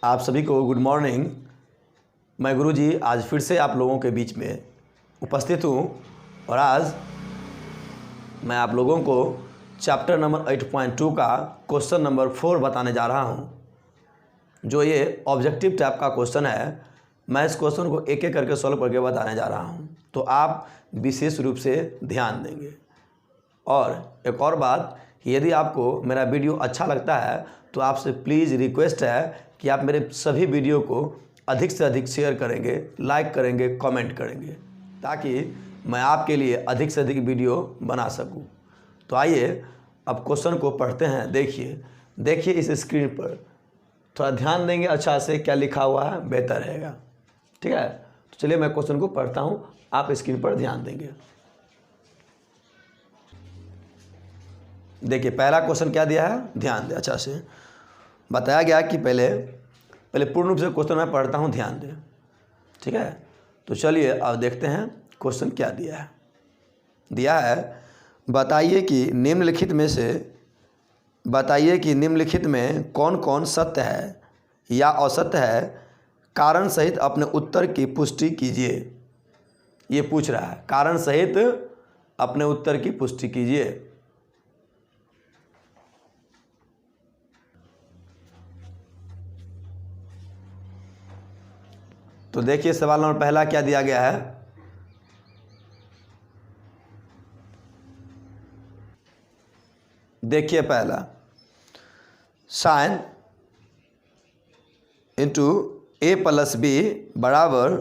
आप सभी को गुड मॉर्निंग। मैं गुरुजी आज फिर से आप लोगों के बीच में उपस्थित हूँ और आज मैं आप लोगों को चैप्टर नंबर 8.2 का क्वेश्चन नंबर 4 बताने जा रहा हूँ, जो ये ऑब्जेक्टिव टाइप का क्वेश्चन है। मैं इस क्वेश्चन को एक एक करके सॉल्व करके बताने जा रहा हूँ, तो आप विशेष रूप से ध्यान देंगे। और एक और बात, यदि आपको मेरा वीडियो अच्छा लगता है तो आपसे प्लीज़ रिक्वेस्ट है कि आप मेरे सभी वीडियो को अधिक से अधिक शेयर करेंगे, लाइक करेंगे, कमेंट करेंगे, ताकि मैं आपके लिए अधिक से अधिक वीडियो बना सकूं। तो आइए अब क्वेश्चन को पढ़ते हैं। देखिए इस स्क्रीन पर, थोड़ा ध्यान देंगे अच्छा से क्या लिखा हुआ है, बेहतर रहेगा। ठीक है, तो चलिए मैं क्वेश्चन को पढ़ता हूं, आप स्क्रीन पर ध्यान देंगे। देखिए पहला क्वेश्चन क्या दिया है, ध्यान दे अच्छा से। बताया गया कि पहले पूर्ण रूप से क्वेश्चन मैं पढ़ता हूं, ध्यान दें। ठीक है, तो चलिए अब देखते हैं क्वेश्चन क्या दिया है। दिया है, बताइए कि निम्नलिखित में कौन कौन सत्य है या असत्य है, कारण सहित अपने उत्तर की पुष्टि कीजिए। ये पूछ रहा है, कारण सहित अपने उत्तर की पुष्टि कीजिए। तो देखिए सवाल नंबर पहला क्या दिया गया है। देखिए पहला, साइन इंटू ए प्लस बी बराबर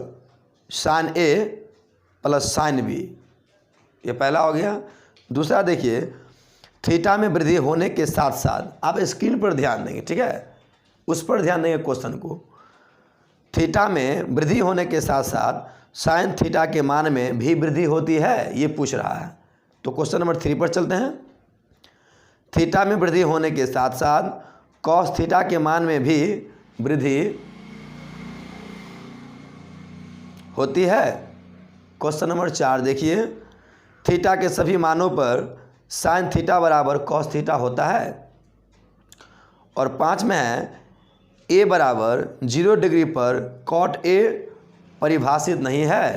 साइन ए प्लस साइन बी, ये पहला हो गया। दूसरा देखिए, थीटा में वृद्धि होने के साथ साथ, आप स्क्रीन पर ध्यान देंगे, ठीक है, उस पर ध्यान देंगे क्वेश्चन को। थीटा में वृद्धि होने के साथ साथ साइन थीटा के मान में भी वृद्धि होती है, ये पूछ रहा है। तो क्वेश्चन नंबर 3 पर चलते हैं। थीटा में वृद्धि होने के साथ साथ कॉस थीटा के मान में भी वृद्धि होती है। क्वेश्चन नंबर 4 देखिए, थीटा के सभी मानों पर साइन थीटा बराबर कॉस थीटा होता है। और 5 में है, ए बराबर 0 डिग्री पर कॉट ए परिभाषित नहीं है।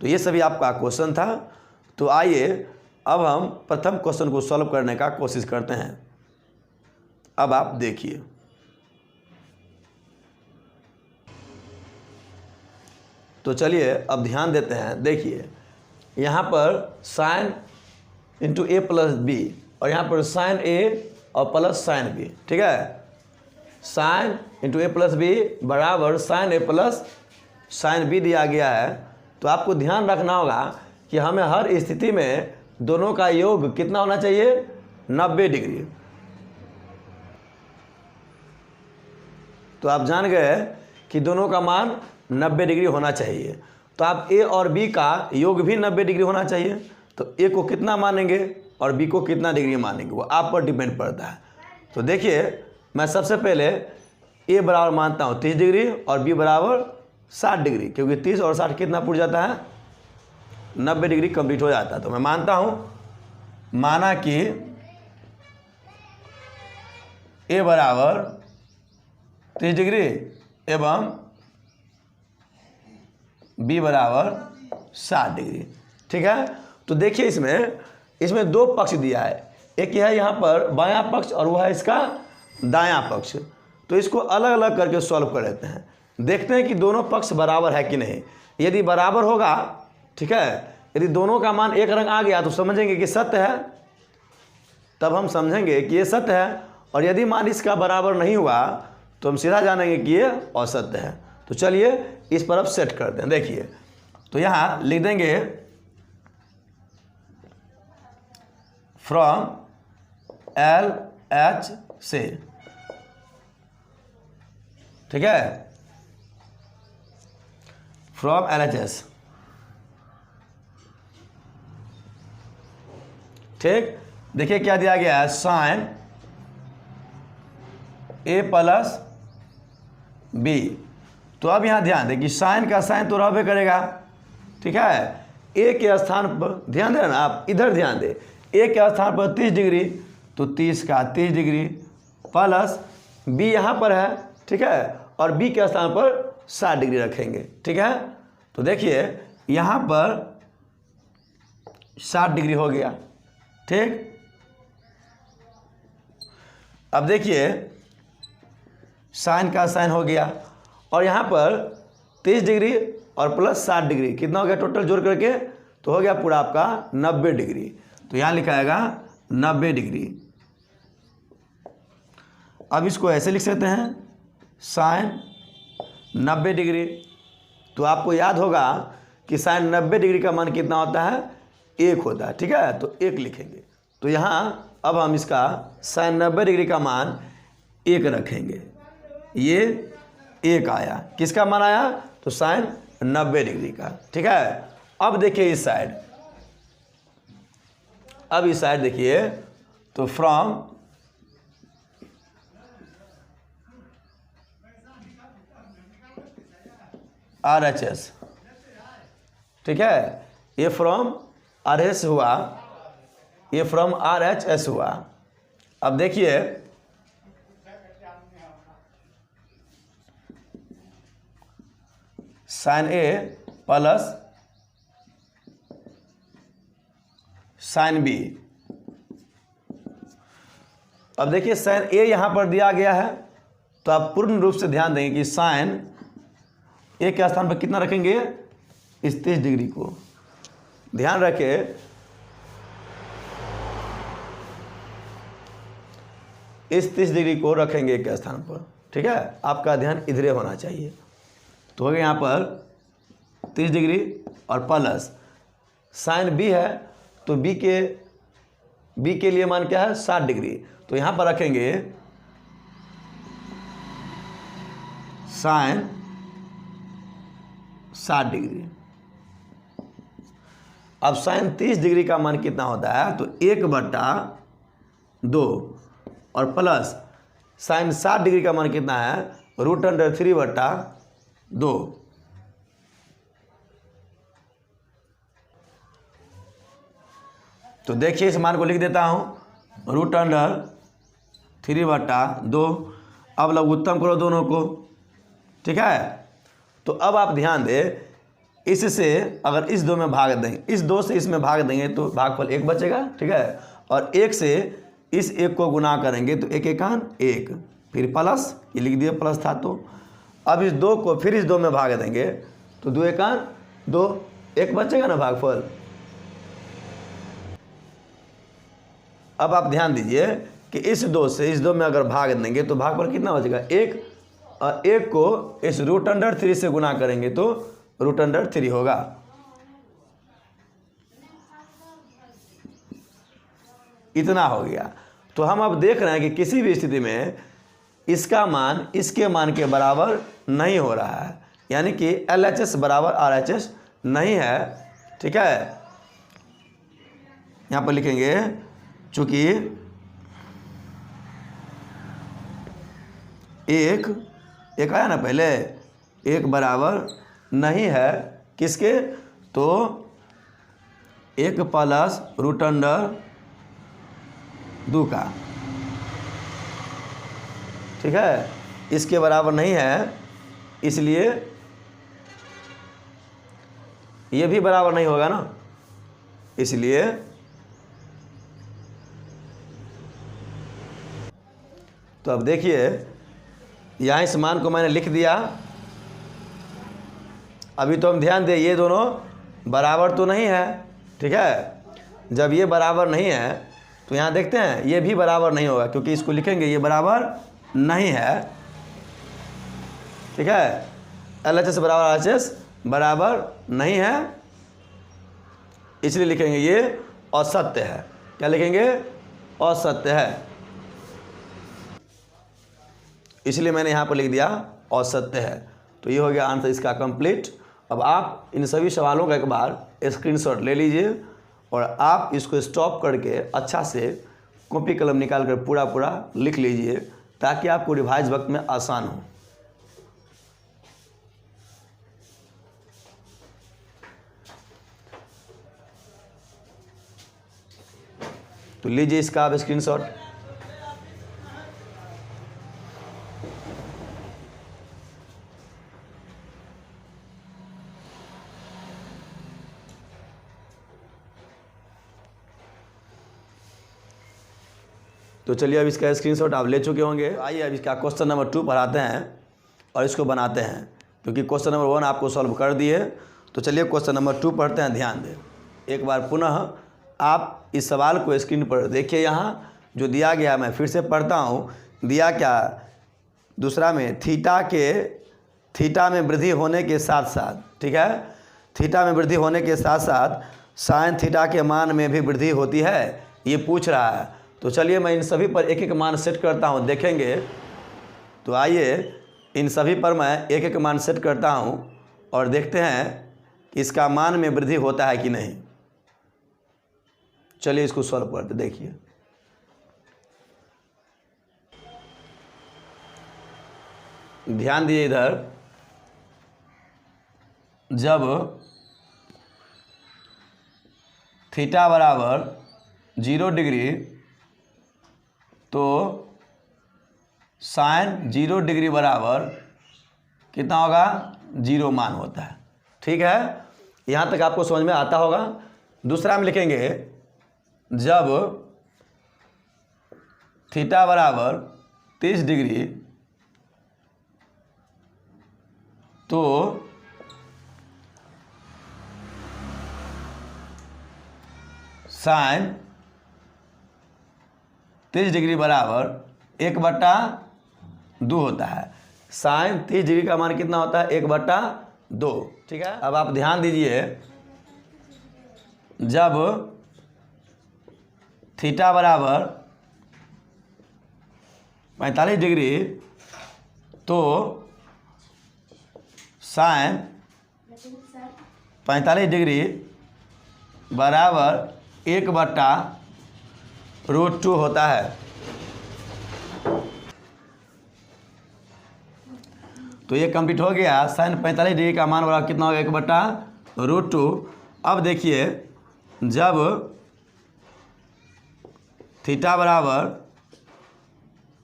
तो ये सभी आपका क्वेश्चन था। तो आइए अब हम प्रथम क्वेश्चन को सॉल्व करने का कोशिश करते हैं। अब आप देखिए, तो चलिए अब ध्यान देते हैं। देखिए यहाँ पर साइन इंटू ए प्लस बी और यहाँ पर साइन ए और प्लस साइन बी, ठीक है। साइन इंटू ए प्लस बी बराबर साइन ए प्लस साइन बी दिया गया है। तो आपको ध्यान रखना होगा कि हमें हर स्थिति में दोनों का योग कितना होना चाहिए, 90 डिग्री। तो आप जान गए कि दोनों का मान 90 डिग्री होना चाहिए। तो आप ए और बी का योग भी 90 डिग्री होना चाहिए। तो ए को कितना मानेंगे और बी को कितना डिग्री मानेंगे, वो आप पर डिपेंड पड़ता है। तो देखिए मैं सबसे पहले ए बराबर मानता हूँ 30 डिग्री और बी बराबर 60 डिग्री, क्योंकि 30 और 60 कितना पूछ जाता है, 90 डिग्री कंप्लीट हो जाता है। तो मैं मानता हूँ, माना कि ए बराबर 30 डिग्री एवं बी बराबर 60 डिग्री, ठीक है। तो देखिए इसमें दो पक्ष दिया है, एक है यहाँ पर बायां पक्ष और वह है इसका दायां पक्ष। तो इसको अलग अलग करके सॉल्व कर लेते हैं, देखते हैं कि दोनों पक्ष बराबर है कि नहीं। यदि बराबर होगा, ठीक है, यदि दोनों का मान एक रंग आ गया तो समझेंगे कि सत्य है, तब हम समझेंगे कि ये सत्य है। और यदि मान इसका बराबर नहीं हुआ तो हम सीधा जानेंगे कि ये असत्य है। तो चलिए इस पर अब सेट करते हैं। देखिए तो यहाँ लिख देंगे, फ्रॉम एल एच से, ठीक है, फ्रॉम एल एच एस, ठीक। देखिए क्या दिया गया है, साइन ए प्लस बी। तो अब यहाँ ध्यान दें कि साइन का साइन तो रहबे करेगा, ठीक है। ए के स्थान पर ध्यान दें ना, आप इधर ध्यान दें, ए के स्थान पर 30 डिग्री, तो 30 का 30 डिग्री प्लस बी यहाँ पर है, ठीक है, और बी के स्थान पर 60 डिग्री रखेंगे, ठीक है। तो देखिए यहाँ पर 60 डिग्री हो गया, ठीक। अब देखिए साइन का साइन हो गया, और यहाँ पर 30 डिग्री और प्लस 60 डिग्री कितना हो गया टोटल जोड़ करके, तो हो गया पूरा आपका 90 डिग्री। तो यहाँ लिखा आएगा 90 डिग्री। अब इसको ऐसे लिख सकते हैं साइन 90 डिग्री। तो आपको याद होगा कि साइन 90 डिग्री का मान कितना होता है, 1 होता है, ठीक है। तो 1 लिखेंगे। तो यहाँ अब हम इसका साइन 90 डिग्री का मान 1 रखेंगे। ये 1 आया, किसका मान आया, तो साइन 90 डिग्री का, ठीक है। अब देखिए इस साइड, अब इस साइड देखिए, तो फ्रॉम RHS, ठीक है, ये फ्रॉम RHS हुआ, ये फ्रॉम RHS हुआ। अब देखिए sign A plus sign B। अब देखिए साइन A यहाँ पर दिया गया है, तो आप पूर्ण रूप से ध्यान देंगे कि साइन A के स्थान पर कितना रखेंगे, इस 30 डिग्री को ध्यान रखें। इस 30 डिग्री को रखेंगे एक के स्थान पर, ठीक है। आपका ध्यान इधरे होना चाहिए। तो हो गया यहाँ पर 30 डिग्री और प्लस साइन B है, तो B के लिए मान क्या है, 60 डिग्री। तो यहाँ पर रखेंगे साइन 60 डिग्री। अब साइन 30 डिग्री का मान कितना होता है, तो 1/2 और प्लस साइन 60 डिग्री का मान कितना है, √3/2। तो देखिए इस मान को लिख देता हूँ, √3/2। अब लघुत्तम करो दोनों को, ठीक है। तो अब आप ध्यान दें, इससे अगर इस 2 में भाग देंगे, इस 2 से इसमें भाग देंगे तो भागफल 1 बचेगा, ठीक है। और 1 से इस 1 को गुना करेंगे तो 1 एकान 1, फिर प्लस, ये लिख दिया प्लस था। तो अब इस 2 को फिर इस 2 में भाग देंगे तो 2 एकान 2, 1 बचेगा ना भागफल। अब आप ध्यान दीजिए कि इस 2 से इस 2 में अगर भाग देंगे तो भागफल कितना बचेगा, 1, और 1 को इस √3 से गुना करेंगे तो √3 होगा। इतना हो गया। तो हम अब देख रहे हैं कि किसी भी स्थिति में इसका मान इसके मान के बराबर नहीं हो रहा है, यानी कि LHS बराबर RHS नहीं है, ठीक है। यहाँ पर लिखेंगे चूंकि एक आया ना पहले, 1 बराबर नहीं है किसके, तो 1 प्लस √2 का, ठीक है, इसके बराबर नहीं है, इसलिए ये भी बराबर नहीं होगा ना, इसलिए तो अब देखिए यहाँ इस मान को मैंने लिख दिया। अभी तो हम ध्यान दें, ये दोनों बराबर तो नहीं है, ठीक है। जब ये बराबर नहीं है तो यहाँ देखते हैं ये भी बराबर नहीं होगा, क्योंकि इसको लिखेंगे ये बराबर नहीं है, ठीक है। LHS बराबर RHS बराबर नहीं है, इसलिए लिखेंगे ये असत्य है। क्या लिखेंगे, असत्य है, इसलिए मैंने यहाँ पर लिख दिया असत्य है। तो ये हो गया आंसर इसका कंप्लीट। अब आप इन सभी सवालों का एक बार स्क्रीनशॉट ले लीजिए और आप इसको स्टॉप करके अच्छा से कॉपी कलम निकाल कर पूरा लिख लीजिए, ताकि आपको रिवाइज वक्त में आसान हो। तो लीजिए इसका आप स्क्रीनशॉट। तो चलिए अब इसका स्क्रीनशॉट आप ले चुके होंगे। तो आइए अब इसका क्वेश्चन नंबर 2 पढ़ाते हैं और इसको बनाते हैं, क्योंकि क्वेश्चन नंबर 1 आपको सॉल्व कर दिए। तो चलिए क्वेश्चन नंबर 2 पढ़ते हैं। ध्यान दें एक बार पुनः आप इस सवाल को स्क्रीन पर देखिए। यहाँ जो दिया गया मैं फिर से पढ़ता हूँ। दिया क्या, दूसरा में थीटा में वृद्धि होने के साथ साथ, ठीक है, थीटा में वृद्धि होने के साथ साथ साइन थीटा के मान में भी वृद्धि होती है, ये पूछ रहा है। तो चलिए मैं इन सभी पर एक एक मान सेट करता हूँ, देखेंगे। तो आइए इन सभी पर मैं एक एक मान सेट करता हूँ और देखते हैं कि इसका मान में वृद्धि होता है कि नहीं। चलिए इसको सॉल्व करते, देखिए। ध्यान दिए इधर, जब थीटा बराबर 0 डिग्री तो साइन 0 डिग्री बराबर कितना होगा, 0 मान होता है। ठीक है, यहाँ तक आपको समझ में आता होगा। दूसरा में लिखेंगे, जब थीटा बराबर 30 डिग्री तो साइन 30 डिग्री बराबर 1/2 होता है। साइन 30 डिग्री का मान कितना होता है, 1/2। ठीक है, अब आप ध्यान दीजिए, जब थीटा बराबर 45 डिग्री तो साइन 45 डिग्री बराबर 1/√2 होता है। तो ये कंप्लीट हो गया। साइन 45 डिग्री का मान बराबर कितना होगा, 1/√2। अब देखिए, जब थीटा बराबर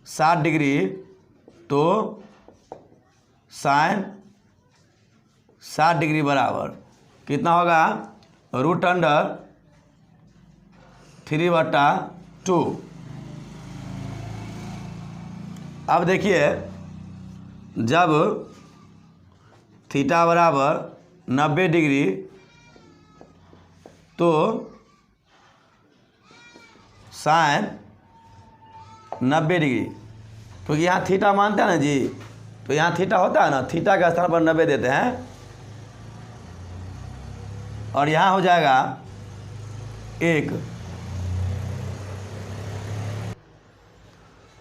60 डिग्री तो साइन 60 डिग्री बराबर कितना होगा, √3/2। अब देखिए, जब थीटा बराबर 90 डिग्री तो साइन 90 डिग्री, क्योंकि यहाँ थीटा मानते हैं ना जी, तो यहाँ थीटा होता है ना, थीटा के स्थान पर 90 देते हैं और यहाँ हो जाएगा 1।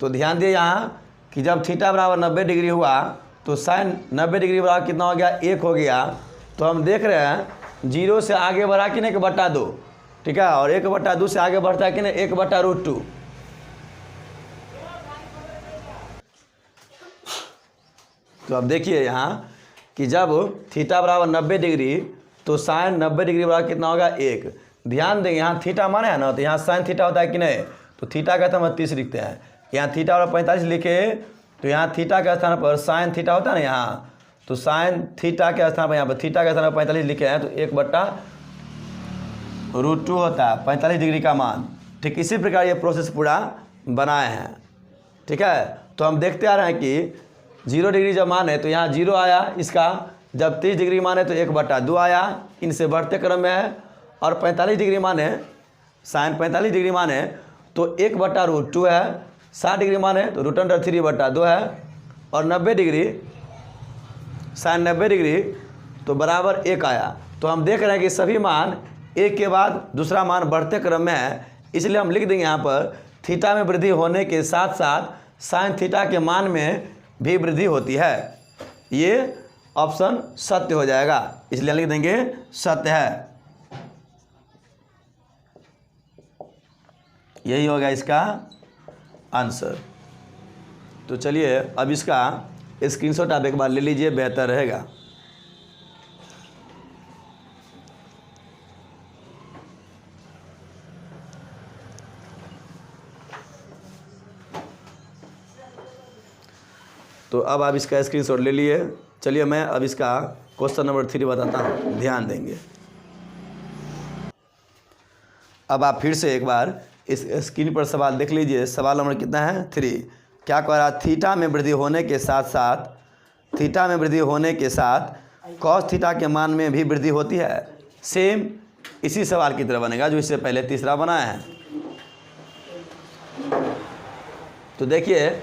तो ध्यान दिए यहाँ कि जब थीटा बराबर 90 डिग्री हुआ तो साइन 90 डिग्री बराबर कितना हो गया, 1 हो गया। तो हम देख रहे हैं 0 से आगे बढ़ा कि नहीं, 1/2। ठीक है, और 1/2 से आगे बढ़ता है कि नहीं, 1/√2। तो अब देखिए यहाँ कि जब थीटा बराबर 90 डिग्री तो साइन 90 डिग्री बराबर कितना होगा, 1। ध्यान देंगे यहाँ थीटा माने है ना, तो यहाँ साइन थीटा होता है कि नहीं, तो थीटा का हम 30 लिखते हैं। यहाँ थीटा बराबर 45 लिखे तो यहाँ थीटा के स्थान पर साइन थीटा होता है ना यहाँ, तो साइन थीटा के स्थान पर यहाँ पर थीटा के स्थान पर 45 लिखे हैं, तो 1/√2 होता है 45 डिग्री का मान। ठीक इसी प्रकार ये प्रोसेस पूरा बनाए हैं। ठीक है, तो हम देखते आ रहे हैं कि 0 डिग्री जब माने तो यहाँ 0 आया इसका, जब 30 डिग्री माने तो 1/2 आया, इनसे बढ़ते क्रम में है। और 45 डिग्री माने, साइन 45 डिग्री माने तो 1/√2 है, 60 डिग्री माने तो √3/2 है, और 90 डिग्री साइन 90 डिग्री तो बराबर 1 आया। तो हम देख रहे हैं कि सभी मान एक के बाद दूसरा मान बढ़ते क्रम में है, इसलिए हम लिख देंगे यहाँ पर थीटा में वृद्धि होने के साथ साथ साइन थीटा के मान में भी वृद्धि होती है। ये ऑप्शन सत्य हो जाएगा, इसलिए लिख देंगे सत्य है। यही होगा इसका आंसर। तो चलिए अब इसका स्क्रीनशॉट आप एक बार ले लीजिए, बेहतर रहेगा। तो अब आप इसका स्क्रीनशॉट ले लिए। चलिए मैं अब इसका क्वेश्चन नंबर 3 बताता हूँ, ध्यान देंगे। अब आप फिर से एक बार इस स्क्रीन पर सवाल देख लीजिए। सवाल नंबर कितना है 3। क्या कह रहा, थीटा में वृद्धि होने के साथ साथ कॉस थीटा के मान में भी वृद्धि होती है। सेम इसी सवाल की तरह बनेगा जो इससे पहले तीसरा बनाया है। तो देखिए,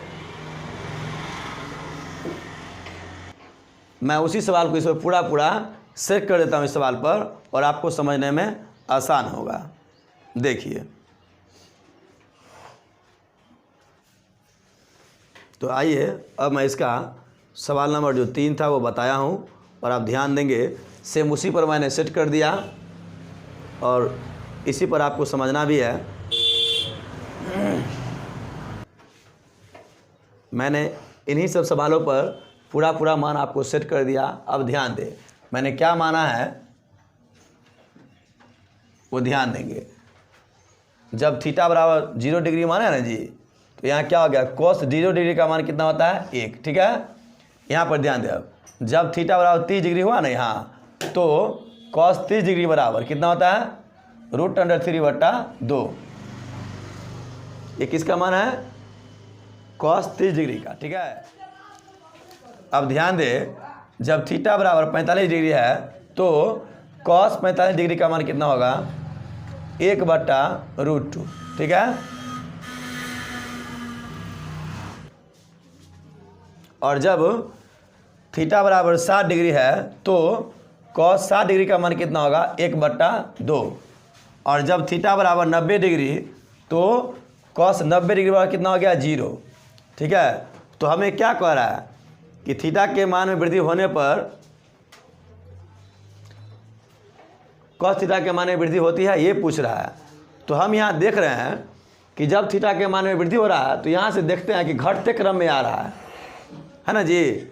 मैं उसी सवाल को इस पर पूरा सेट कर देता हूँ इस सवाल पर, और आपको समझने में आसान होगा। देखिए, तो आइए अब मैं इसका सवाल नंबर जो 3 था वो बताया हूँ, और आप ध्यान देंगे सेम उसी पर मैंने सेट कर दिया, और इसी पर आपको समझना भी है। मैंने इन्हीं सब सवालों पर पूरा मान आपको सेट कर दिया। अब ध्यान दें, मैंने क्या माना है वो ध्यान देंगे। जब थीटा बराबर 0 डिग्री माना है ना जी, तो यहाँ क्या हो गया, cos 0 डिग्री का मान कितना होता है 1। ठीक है, यहाँ पर ध्यान दें। अब जब थीटा बराबर 30 डिग्री हुआ ना यहाँ, तो cos 30 डिग्री बराबर कितना होता है √3/2। ये किसका मान है, cos 30 डिग्री का। ठीक है, अब ध्यान दें, जब थीटा बराबर 45 डिग्री है तो cos 45 डिग्री का मान कितना होगा 1/√2। ठीक है, और जब थीटा बराबर 60 डिग्री है तो cos 60 डिग्री का मान कितना होगा 1/2। और जब थीटा बराबर 90 डिग्री तो cos 90 डिग्री बराबर कितना हो गया 0। ठीक है, तो हमें क्या कह रहा है कि थीटा के मान में वृद्धि होने पर cos थीटा के मान में वृद्धि होती है, ये पूछ रहा है। तो हम यहाँ देख रहे हैं कि जब थीटा के मान में वृद्धि हो रहा है तो यहाँ से देखते हैं कि घटते क्रम में आ रहा है ना जी।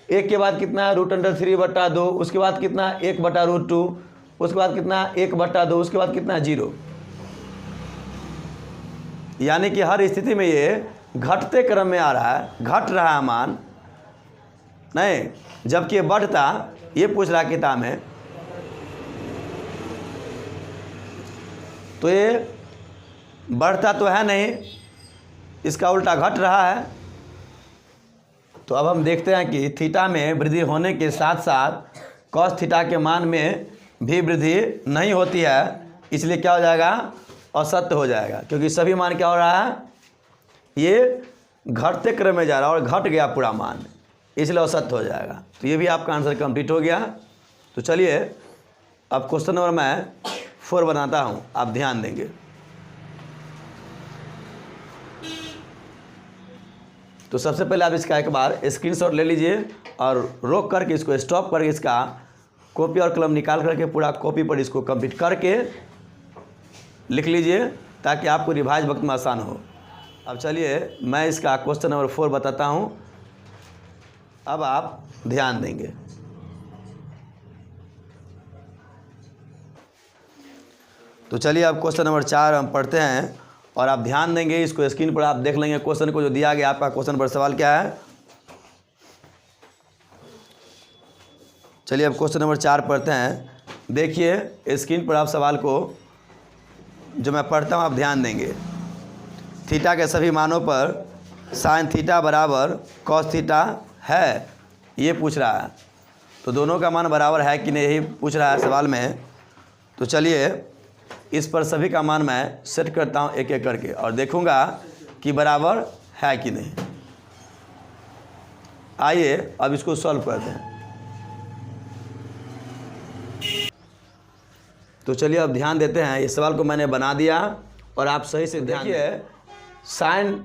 1 के बाद कितना है √3/2, उसके बाद कितना है 1/√2, उसके बाद कितना है 1/2, उसके बाद कितना है 0। यानी कि हर स्थिति में ये घटते क्रम में आ रहा है, घट रहा है मान नहीं, जबकि ये बढ़ता, ये पूछ रहा किताब में। तो ये बढ़ता तो है नहीं, इसका उल्टा घट रहा है। तो अब हम देखते हैं कि थीटा में वृद्धि होने के साथ साथ cos थीटा के मान में भी वृद्धि नहीं होती है, इसलिए क्या हो जाएगा, असत्य हो जाएगा। क्योंकि सभी मान क्या हो रहा है, ये घटते क्रम में जा रहा है और घट गया पूरा मान, इसलिए असत्य हो जाएगा। तो ये भी आपका आंसर कंप्लीट हो गया। तो चलिए अब क्वेश्चन नंबर मैं 4 बनाता हूँ, आप ध्यान देंगे। तो सबसे पहले आप इसका एक बार स्क्रीनशॉट ले लीजिए और रोक करके इसको स्टॉप करके इसका कॉपी और कलम निकाल करके पूरा कॉपी पर इसको कंप्लीट करके लिख लीजिए, ताकि आपको रिवाइज वक्त में आसान हो। अब चलिए मैं इसका क्वेश्चन नंबर 4 बताता हूँ, अब आप ध्यान देंगे। तो चलिए अब क्वेश्चन नंबर 4 हम पढ़ते हैं, और आप ध्यान देंगे, इसको स्क्रीन पर आप देख लेंगे क्वेश्चन को जो दिया गया। आपका क्वेश्चन पर सवाल क्या है, चलिए अब क्वेश्चन नंबर 4 पढ़ते हैं। देखिए स्क्रीन पर आप सवाल को जो मैं पढ़ता हूँ आप ध्यान देंगे। थीटा के सभी मानों पर साइन थीटा बराबर cos थीटा है, ये पूछ रहा है। तो दोनों का मान बराबर है कि नहीं, यही पूछ रहा है सवाल में। तो चलिए इस पर सभी का मान मैं सेट करता हूँ एक एक करके, और देखूँगा कि बराबर है कि नहीं। आइए अब इसको सॉल्व करते हैं। तो चलिए अब ध्यान देते हैं, इस सवाल को मैंने बना दिया और आप सही से देखिए। साइन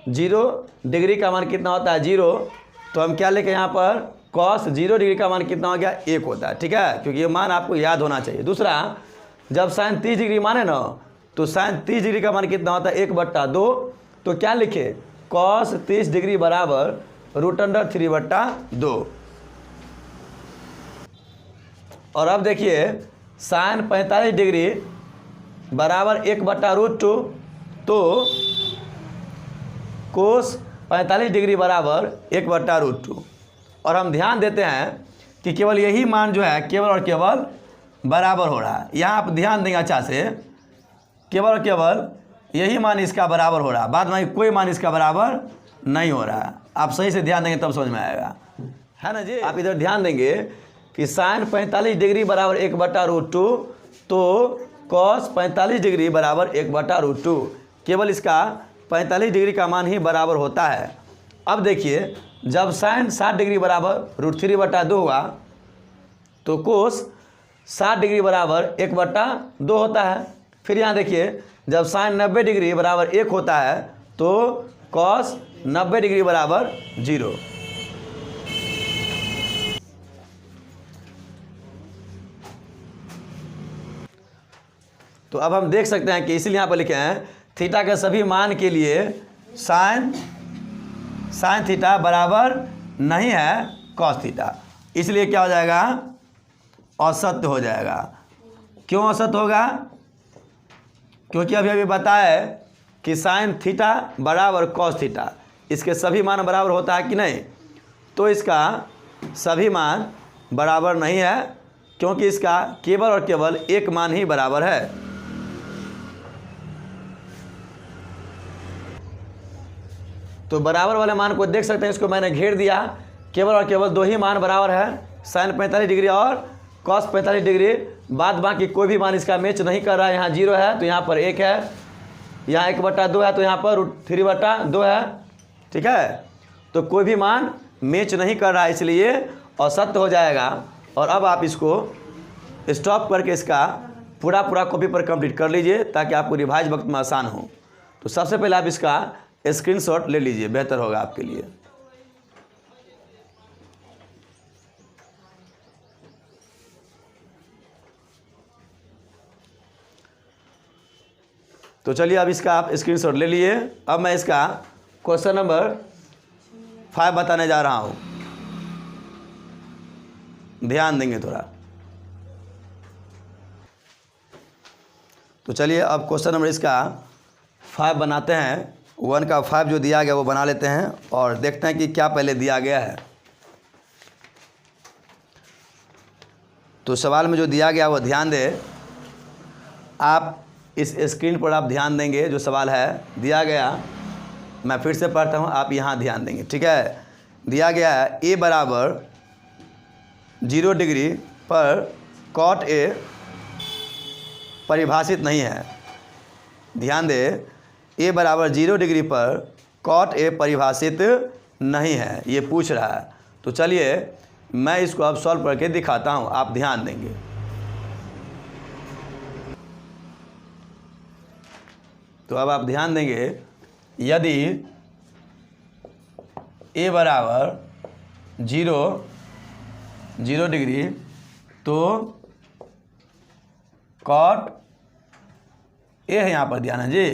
0 डिग्री का मान कितना होता है 0, तो हम क्या लेके यहाँ पर cos 0 डिग्री का मान कितना हो गया 1 होता है। ठीक है, क्योंकि ये मान आपको याद होना चाहिए। दूसरा, जब साइन 30 डिग्री माने ना, तो साइन 30 डिग्री का मान कितना होता है 1/2, तो क्या लिखे cos 30 डिग्री बराबर √3/2। और अब देखिए साइन 45 डिग्री बराबर 1/√2, तो कोस 45 डिग्री बराबर 1/√2। और हम ध्यान देते हैं कि केवल यही मान जो है केवल और केवल बराबर हो रहा है। यहाँ आप ध्यान देंगे अच्छा से केवल और केवल यही मान इसका बराबर हो रहा है, बाद में कोई मान इसका बराबर नहीं हो रहा है। आप सही से ध्यान देंगे तब समझ में आएगा, है ना जी। आप इधर ध्यान देंगे कि साइन 45 डिग्री बराबर 1/√2, तो कॉस 45 डिग्री बराबर 1/√2। केवल इसका 45 डिग्री का मान ही बराबर होता है। अब देखिए, जब साइन 60 डिग्री बराबर √3/2 हुआ तो कोस 60 डिग्री बराबर 1/2 होता है। फिर यहाँ देखिए, जब साइन 90 डिग्री बराबर 1 होता है तो कॉस 90 डिग्री बराबर 0। तो अब हम देख सकते हैं कि इसलिए यहाँ पर लिखे हैं थीटा के सभी मान के लिए साइन थीटा बराबर नहीं है कॉस थीटा, इसलिए क्या हो जाएगा, असत्य हो जाएगा। क्यों असत्य होगा, क्योंकि अभी बताया है कि साइन थीटा बराबर कॉस थीटा, इसके सभी मान बराबर होता है कि नहीं, तो इसका सभी मान बराबर नहीं है, क्योंकि इसका केवल और केवल एक मान ही बराबर है। तो बराबर वाले मान को देख सकते हैं, इसको मैंने घेर दिया, केवल और केवल दो ही मान बराबर है, साइन 45 डिग्री और कॉस 45 डिग्री। बाद बाकी कोई भी मान इसका मैच नहीं कर रहा है। यहाँ 0 है तो यहाँ पर 1 है, यहाँ 1/2 है तो यहाँ पर √3/2 है, ठीक है। तो कोई भी मान मैच नहीं कर रहा है, इसलिए असत्य हो जाएगा। और अब आप इसको स्टॉप करके इसका पूरा कॉपी पर कंप्लीट कर लीजिए, ताकि आपको रिवाइज वक्त में आसान हो। तो सबसे पहले आप इसका स्क्रीनशॉट ले लीजिए, बेहतर होगा आपके लिए। तो चलिए अब इसका आप स्क्रीनशॉट ले लिए। अब मैं इसका क्वेश्चन नंबर 5 बताने जा रहा हूं, ध्यान देंगे थोड़ा। तो चलिए अब क्वेश्चन नंबर इसका 5 बनाते हैं। 1 का 5 जो दिया गया वो बना लेते हैं और देखते हैं कि क्या पहले दिया गया है। तो सवाल में जो दिया गया वो ध्यान दे, आप इस स्क्रीन पर आप ध्यान देंगे। जो सवाल है दिया गया, मैं फिर से पढ़ता हूँ, आप यहाँ ध्यान देंगे, ठीक है। दिया गया है a बराबर 0 डिग्री पर कॉट a परिभाषित नहीं है। ध्यान दे, a बराबर 0 डिग्री पर कॉट a परिभाषित नहीं है, ये पूछ रहा है। तो चलिए मैं इसको अब सॉल्व करके दिखाता हूँ, आप ध्यान देंगे। तो अब आप ध्यान देंगे, यदि a बराबर 0 डिग्री तो कॉट a है, यहाँ पर ध्यान है जी,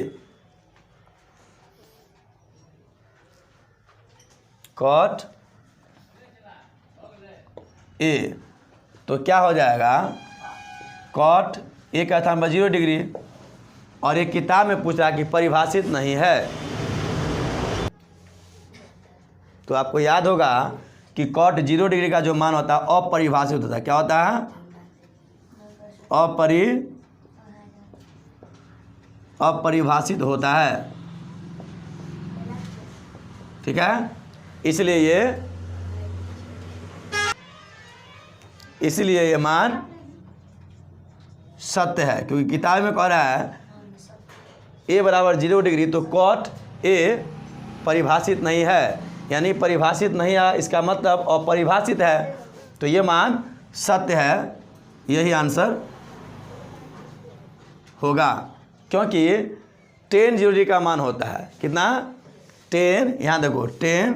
कॉट a, तो क्या हो जाएगा, कॉट a का था 0 डिग्री और एक किताब में पूछ रहा कि परिभाषित नहीं है। तो आपको याद होगा कि कॉट 0 डिग्री का जो मान होता है अपरिभाषित होता है। क्या होता है, अपरिभाषित होता है, ठीक है। इसलिए ये मान सत्य है, क्योंकि किताब में कह रहा है a बराबर 0 डिग्री तो कॉट a परिभाषित नहीं है, यानी परिभाषित नहीं है, इसका मतलब अपरिभाषित है, तो ये मान सत्य है। यही आंसर होगा, क्योंकि 10 0 डिग्री का मान होता है कितना, 10, यहाँ देखो 10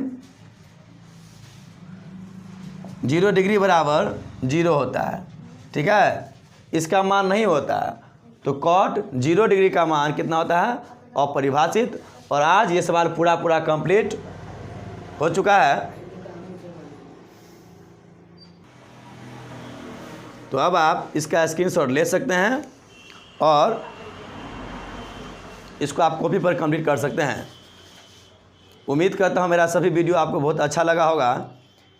0 डिग्री बराबर 0 होता है, ठीक है। इसका मान नहीं होता है, तो कॉट 0 डिग्री का मान कितना होता है, अपरिभाषित। और आज ये सवाल पूरा कंप्लीट हो चुका है। तो अब आप इसका स्क्रीनशॉट ले सकते हैं और इसको आप कॉपी पर कंप्लीट कर सकते हैं। उम्मीद करता हूँ मेरा सभी वीडियो आपको बहुत अच्छा लगा होगा।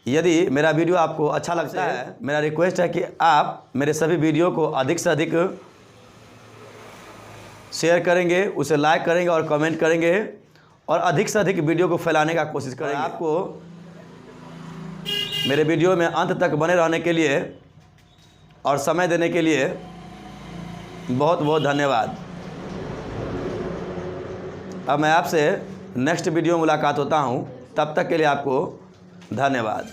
यदि मेरा वीडियो आपको अच्छा लगता है, मेरा रिक्वेस्ट है कि आप मेरे सभी वीडियो को अधिक से अधिक शेयर करेंगे, उसे लाइक करेंगे और कमेंट करेंगे और अधिक से अधिक वीडियो को फैलाने का कोशिश करेंगे। आपको मेरे वीडियो में अंत तक बने रहने के लिए और समय देने के लिए बहुत बहुत धन्यवाद। अब मैं आपसे नेक्स्ट वीडियो में मुलाकात होता हूँ, तब तक के लिए आपको धन्यवाद।